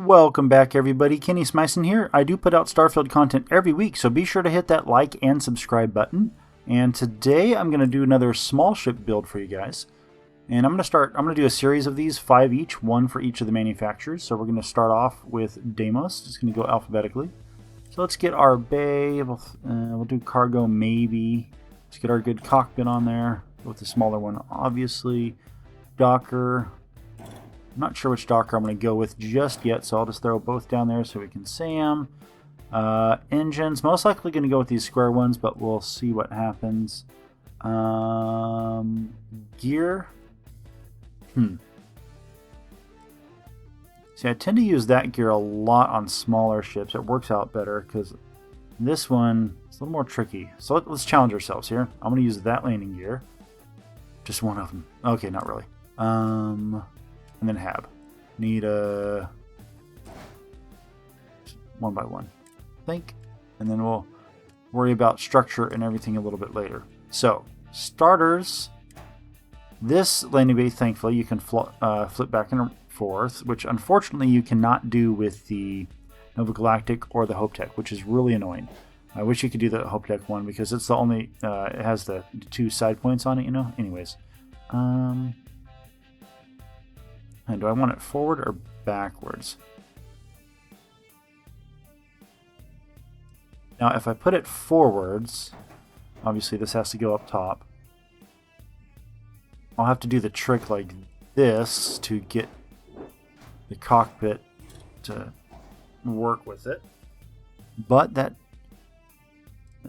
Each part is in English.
Welcome back, everybody. Kenny Smyson here. I do put out Starfield content every week, so be sure to hit that like and subscribe button. And today I'm going to do another small ship build for you guys. And I'm going to do a series of these, 5 each, one for each of the manufacturers. So we're going to start off with Deimos. Just going to go alphabetically. So let's get our bay. We'll do cargo maybe. Let's get our good cockpit on there with the smaller one, obviously. Docker. I'm not sure which docker I'm going to go with just yet, so I'll just throw both down there so we can see them. Engines, most likely going to go with these square ones, but we'll see what happens. Gear. See, I tend to use that gear a lot on smaller ships. It works out better because this one is a little more tricky. So let's challenge ourselves here. I'm going to use that landing gear. Just one of them. Okay, not really. And then Hab. Need a one by one, I think. And then we'll worry about structure and everything a little bit later. So, starters. This landing bay, thankfully, you can flip back and forth, which unfortunately you cannot do with the Nova Galactic or the Hope Tech, which is really annoying. I wish you could do the Hope Tech one because it's the only, it has the 2 side points on it, you know? Anyways. And do I want it forward or backwards? Now, if I put it forwards, obviously this has to go up top. I'll have to do the trick like this to get the cockpit to work with it. But that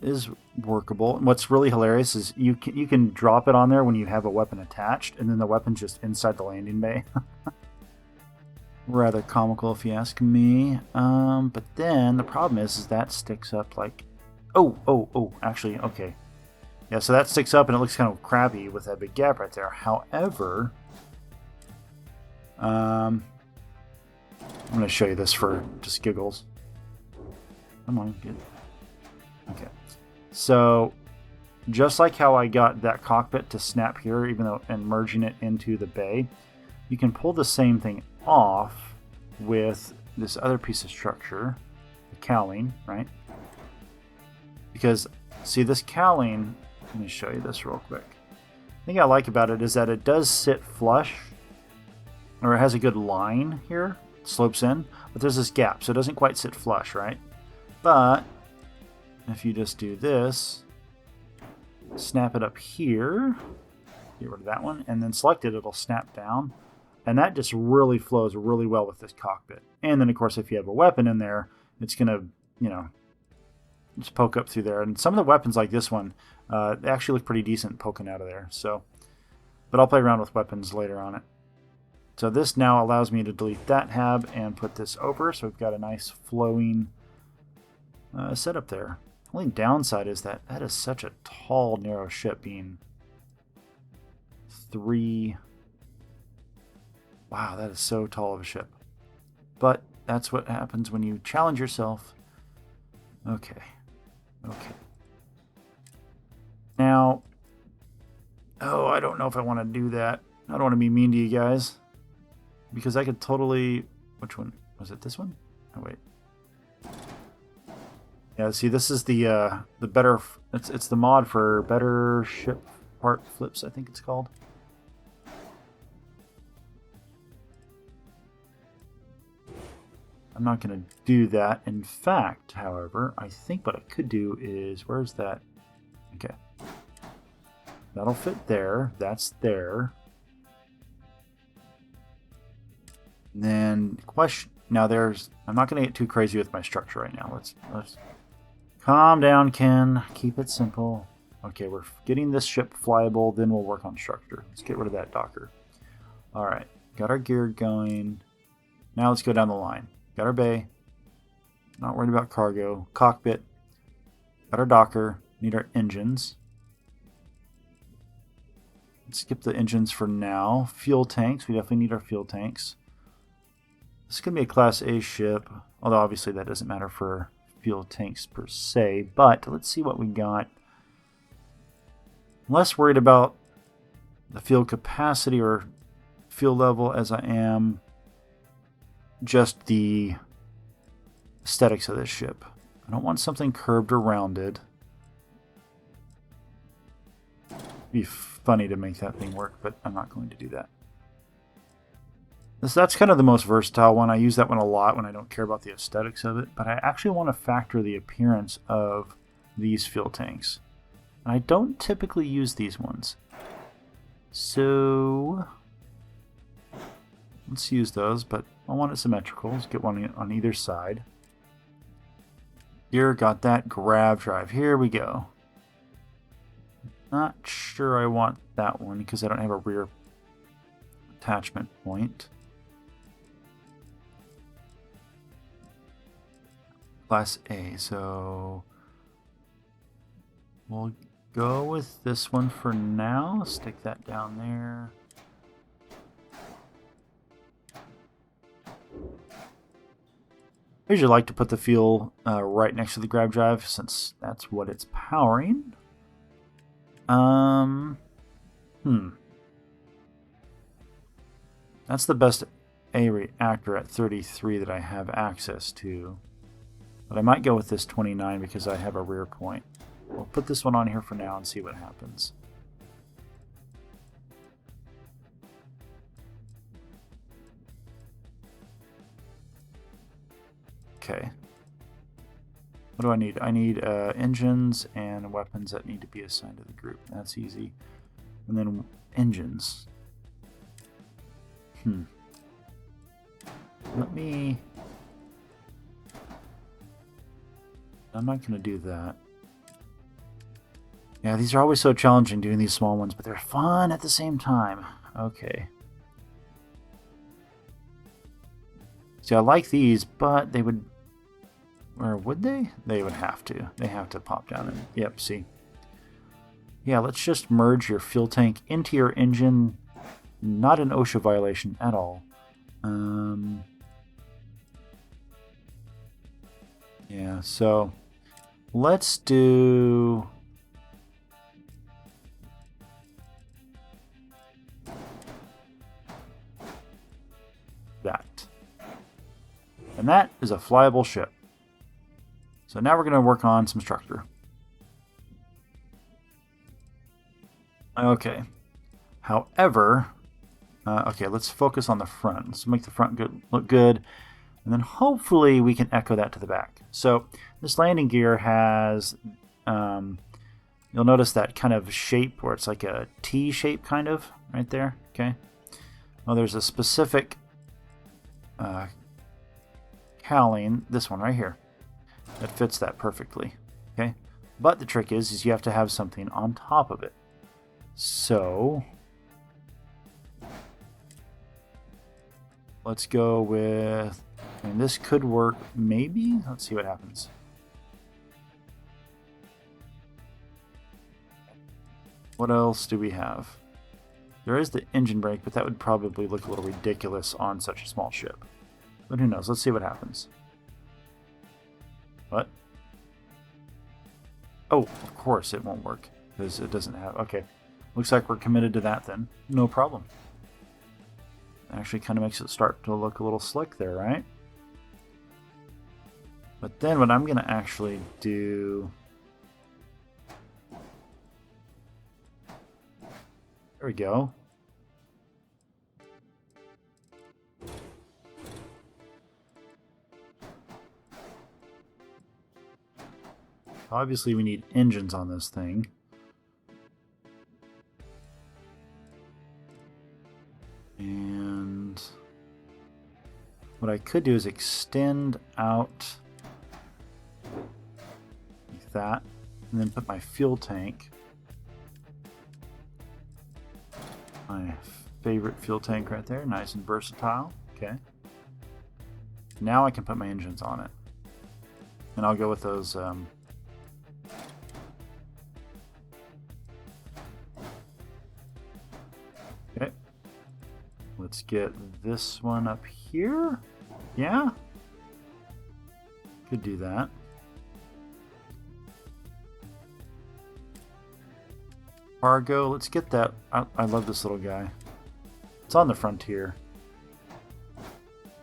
is workable. And what's really hilarious is you can drop it on there when you have a weapon attached, and then the weapon's just inside the landing bay. Rather comical if you ask me. But then the problem is that sticks up like... Oh, actually, okay. Yeah, so that sticks up and it looks kind of crappy with that big gap right there. However, I'm going to show you this for just giggles. Come on, get... Okay. So, just like how I got that cockpit to snap here, even though and merging it into the bay, you can pull the same thing off with this other piece of structure, the cowling, right? Because, see, this cowling, let me show you this real quick. The thing I like about it is that it does sit flush, or it has a good line here, it slopes in, but there's this gap, so it doesn't quite sit flush, right? But if you just do this, snap it up here, get rid of that one, and then select it, it'll snap down. And that just really flows really well with this cockpit. And then, of course, if you have a weapon in there, it's going to, you know, just poke up through there. And some of the weapons like this one, they actually look pretty decent poking out of there. So, but I'll play around with weapons later on it. So this now allows me to delete that hab and put this over. So we've got a nice flowing setup there. The only downside is that is such a tall, narrow ship, being 3... Wow, that is so tall of a ship. But that's what happens when you challenge yourself. Okay. Now, I don't know if I want to do that. I don't want to be mean to you guys. Because I could totally... Which one? Was it this one? Oh, wait. Yeah, see, this is the better... It's the mod for better ship part flips, I think it's called. I'm not going to do that. In fact, however, I think what I could do is... Where's that? Okay. That'll fit there. That's there. And then, question... Now there's... I'm not going to get too crazy with my structure right now. Let's calm down, Ken. Keep it simple. Okay, we're getting this ship flyable, then we'll work on structure. Let's get rid of that docker. Alright, got our gear going. Now let's go down the line. Got our bay. Not worried about cargo. Cockpit. Got our docker. Need our engines. Let's skip the engines for now. Fuel tanks. We definitely need our fuel tanks. This is going to be a Class A ship. Although obviously that doesn't matter for fuel tanks per se. But let's see what we got. I'm less worried about the fuel capacity or fuel level as I am just the aesthetics of this ship. I don't want something curved or rounded. It'd be funny to make that thing work, but I'm not going to do that. That's kind of the most versatile one. I use that one a lot when I don't care about the aesthetics of it, but I actually want to factor the appearance of these fuel tanks. And I don't typically use these ones. So let's use those, but I want it symmetrical. Let's get one on either side. Here, got that grab drive. Here we go. Not sure I want that one because I don't have a rear attachment point. Class A, so we'll go with this one for now. Stick that down there. I usually like to put the fuel right next to the grab drive since that's what it's powering. That's the best A reactor at 33 that I have access to. But I might go with this 29 because I have a rear point. We'll put this one on here for now and see what happens. Okay. What do I need? I need engines and weapons that need to be assigned to the group. That's easy. And then engines. Let me... I'm not going to do that. Yeah, these are always so challenging doing these small ones, but they're fun at the same time. Okay. See, I like these, but they would... Or would they? They would have to. They have to pop down and... Yep, see. Yeah, let's just merge your fuel tank into your engine. Not an OSHA violation at all. Yeah, so... Let's do... that. And that is a flyable ship. So now we're going to work on some structure. Okay. However, okay, let's focus on the front. Let's make the front look good. And then hopefully we can echo that to the back. So this landing gear has, you'll notice that kind of shape where it's like a T shape kind of right there. Okay. Well, there's a specific cowling, this one right here, that fits that perfectly. Okay. But the trick is you have to have something on top of it. So let's go with, I mean, this could work maybe. Let's see what happens. What else do we have? There is the engine brake, but that would probably look a little ridiculous on such a small ship. But who knows? Let's see what happens. What? Oh, of course it won't work because it doesn't have... Okay. Looks like we're committed to that then. No problem. Actually kind of makes it start to look a little slick there, right? But then what I'm going to actually do... There we go. Obviously we need engines on this thing. And what I could do is extend out like that, and then put my fuel tank. My favorite fuel tank right there, nice and versatile. Okay. Now I can put my engines on it. And I'll go with those okay. Let's get this one up here. Yeah. Could do that. Cargo, let's get that. I love this little guy. It's on the frontier.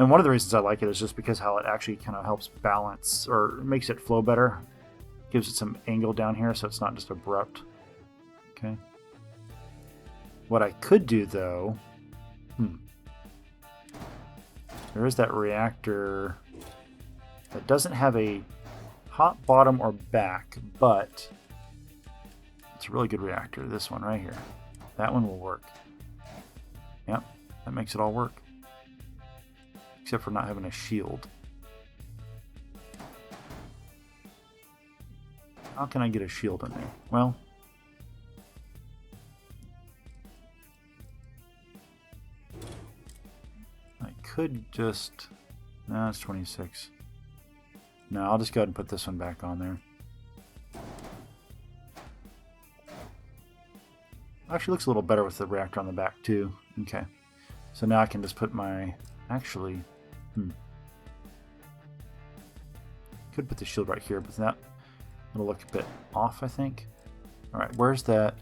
And one of the reasons I like it is just because how it actually kind of helps balance or makes it flow better. Gives it some angle down here so it's not just abrupt. Okay. What I could do though, there is that reactor that doesn't have a hot bottom or back, but it's a really good reactor. This one right here. That one will work. Yep, that makes it all work. Except for not having a shield. How can I get a shield in there? Well, I could just... No, it's 26. No, I'll just go ahead and put this one back on there. Actually looks a little better with the reactor on the back too. Okay. So now I can just put my... Actually... Could put the shield right here, but that... It'll look a bit off, I think. Alright, where's that?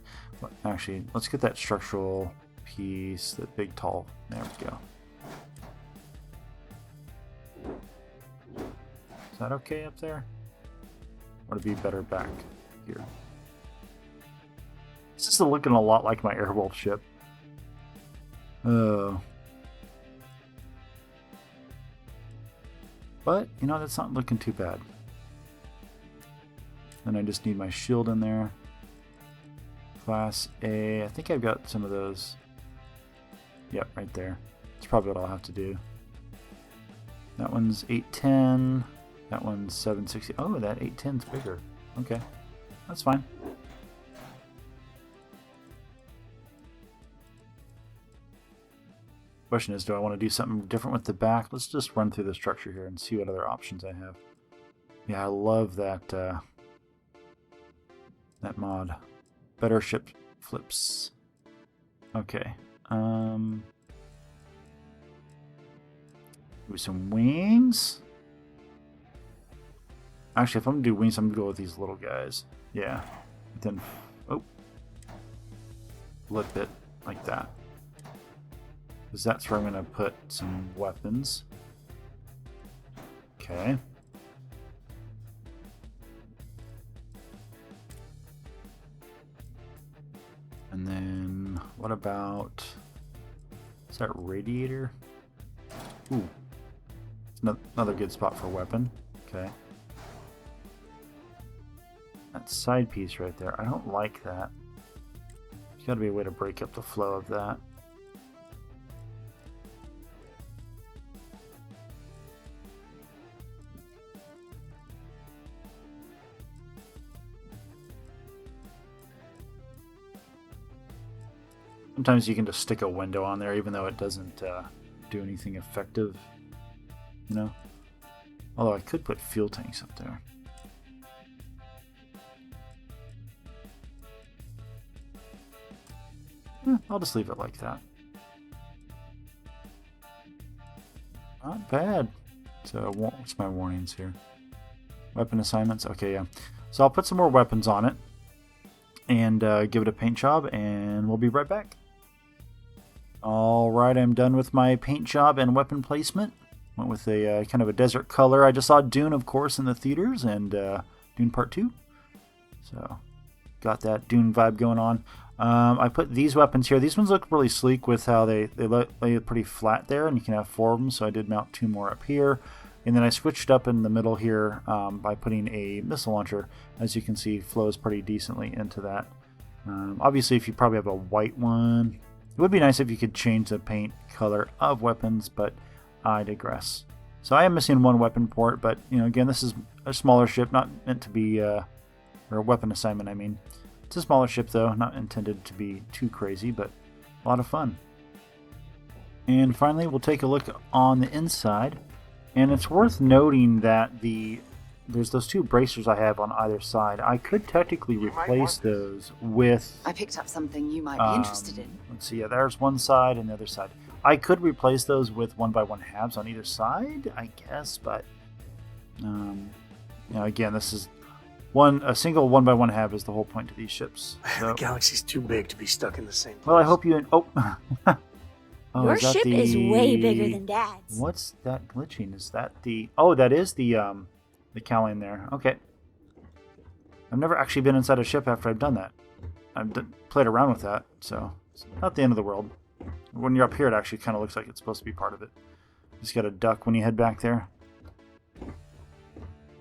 Actually, let's get that structural piece, that big tall. There we go. Is that okay up there? Or would it be better back here? This is looking a lot like my Airwolf ship. But, you know, that's not looking too bad. Then I just need my shield in there. Class A. I think I've got some of those. Yep, right there. That's probably what I'll have to do. That one's 810. That one's 760. Oh, that 810's bigger. Okay, that's fine. Question is, do I want to do something different with the back? Let's just run through the structure here and see what other options I have. Yeah, I love that that mod. Better ship flips. Okay. With some wings. Actually, if I'm gonna do wings, I'm gonna go with these little guys. Yeah. Then, flip it like that. Because that's where I'm gonna put some weapons. Okay. And then, what about... Is that radiator? Ooh. It's another good spot for a weapon. Okay. That side piece right there, I don't like that. There's gotta be a way to break up the flow of that. Sometimes you can just stick a window on there even though it doesn't do anything effective, you know? Although I could put fuel tanks up there. I'll just leave it like that. Not bad. So what's my warnings here? Weapon assignments? Okay, yeah. So I'll put some more weapons on it and give it a paint job, and we'll be right back. Alright, I'm done with my paint job and weapon placement. Went with a kind of a desert color. I just saw Dune, of course, in the theaters, and Dune Part 2. So, got that Dune vibe going on. I put these weapons here. These ones look really sleek with how they lay pretty flat there, and you can have 4 of them, so I did mount 2 more up here. And then I switched up in the middle here by putting a missile launcher. As you can see, flows pretty decently into that. Obviously, if you probably have a white one, it would be nice if you could change the paint color of weapons, but I digress. So I am missing 1 weapon port, but you know, again, this is a smaller ship, not meant to be, or a weapon assignment, I mean. It's a smaller ship though, not intended to be too crazy, but a lot of fun. And finally, we'll take a look on the inside, and it's worth noting that there's those 2 bracers I have on either side. I could technically replace those with... I picked up something you might be interested in. Let's see, yeah, there's one side and the other side. I could replace those with 1x1 Habs on either side, I guess, but... you know, again, this is... A single 1x1 Hab is the whole point to these ships. So, the galaxy's too big to be stuck in the same place. well, I hope you... Oh! Oh, Your is that ship is way bigger the- than Dad's. What's that glitching? Is that the... Oh, that is the cowling there. Okay. I've never actually been inside a ship after I've done that. I've played around with that, so it's not the end of the world. When you're up here, it actually kind of looks like it's supposed to be part of it. Just got to duck when you head back there.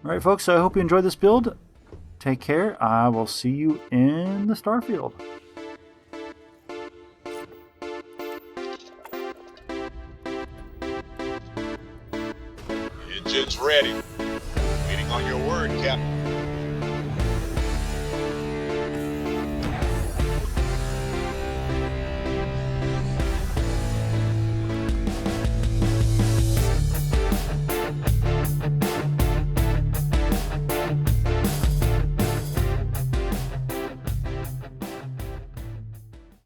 Alright, folks, so I hope you enjoyed this build. Take care. I will see you in the Starfield. Engine's ready. Waiting on your word, Captain.